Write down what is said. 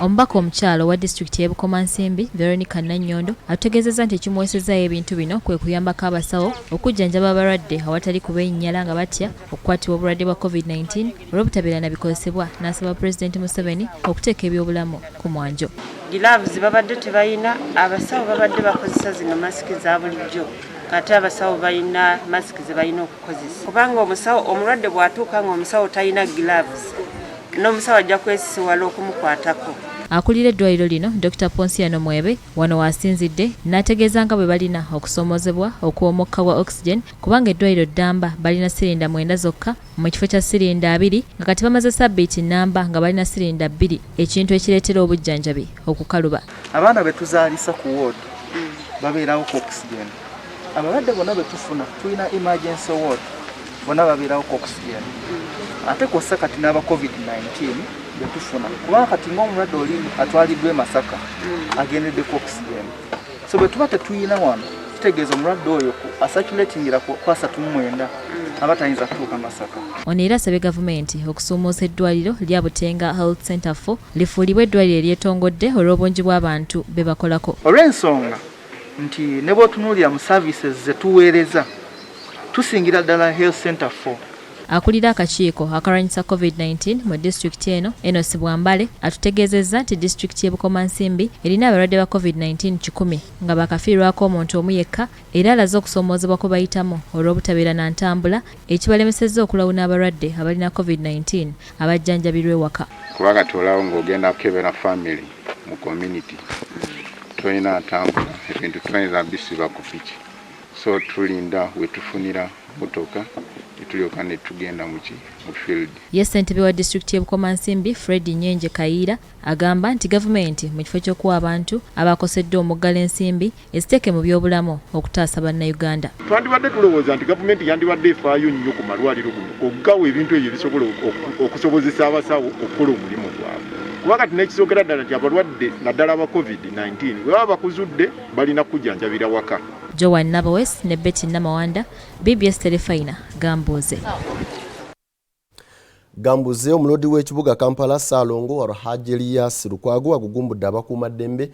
Omubaka omukyalo wa disitulikiti y'e Bukomansimbi Veronica Nannyondo ategeezezza nti ekimuweesezaayo ebintu bino kwe kuyambako abasawo okujjanjaba abalwadde awatali kubeenyala nga batya okukwatibwa obulwadde bwa COVID-19 olw'obutabeera na bikozesebwa n'asaba Pulezidenti Museveni okuteeka ebyobulamu ku mwanjo. Gloves babadde tebayina, abasawo babadde bakozesa zino masiki za bulijjo. Kati abasawo balina masiki ze balina okukozesa. Kubanga omusawo omulwadde bw'atuuka ng'omusawo talina gloves, n'omusawo ajja kwesisiwala okumukwatako. Akulira eddwaliro lino Dr. Ponsiano Mwebe wano wasinzidde n'ategeeza nga bwe balina okusoomozebwa okuwomokka wa oxygen kubanga eddwaliro ddamba balina sirinda 9 zokka mu kifo kya sirinda 2 nga kati bamaze sabbiiti nnamba nga balina sirinda 2, ekintu ekireetera obujjanjabi okukaluba. Abaana be tuzaalisa ku ward babeerawo ku oxygen. Abalwadde bonna be tufuna tulina emergency ward bonna babeerawo ku oxygen. Ate kw'ossa kati n'aba COVID-19 betufuna kubanga kati ng'omulwadde oli atwaliddwa e Masaka agendedde ku oxygen. So bwe tuba tetuyina wano kitegeeza omulwadde oyo asatulatingira ku 39 aba tayinza kutuuka Masaka. Ono era asabye gavumenti okusuumuusa eddwaliro lya Butenga Health Center 4 lifuulibwe eddwaliro eryetongodde olw'obungi bw'abantu be bakolako. Olw'ensonga nti ne bw'otunuulira mu services ze tuweereza tusingira ddala Health Center 4. Akulira akakiiko akarwanyisa COVID-19 mu disitulikiti eno Enos Bwambale atutegeezezza nti disitulikiti y'e Bukomansimbi erina abalwadde ba COVID-19 100 nga bakafiirwako omuntu omu yekka era alaze okusoomoozebwa kwe bayitamu olw'obutabeera na ntambula ekibalemesezza okulawuna abalwadde abalina COVID-19 abajjanjabirwa ewaka. Kuba kati olawo ng'ogenda kukebera family mu community tolina ntambula ebintu tuyinza bisiba ku piki, so tulinda wetufunira motoka tulyoka ne tugenda mu field. Ye ssentebe wa disitulikiti y'e Bukomansimbi Fred Nyenje Kayiira agamba nti gavumenti mu kifo ky'okuwa abantu abakoseddwa omuggalo ensimbi eziteeke mu byobulamu okutaasa bannayuganda. Twandibadde tulowooza nti gavumenti yandibadde efaayo nnyo ku malwaliro guno okugawa ebintu ebyo ebisobola okusobozesa abasawo okukola omulimu gwabwe. Kuba kati n'ekisookera ddala nti abalwadde naddala aba COVID-19 bwe baba bakuzudde balina kujjanjabira waka. Joan Nabawes ne Betty Namawanda, BBS Telefaina, Gambuze. Gambuze omulodi w'ekibuga Kampala Saalongo Alhaji Elias Lukwago agugumbudde abakuumaddembe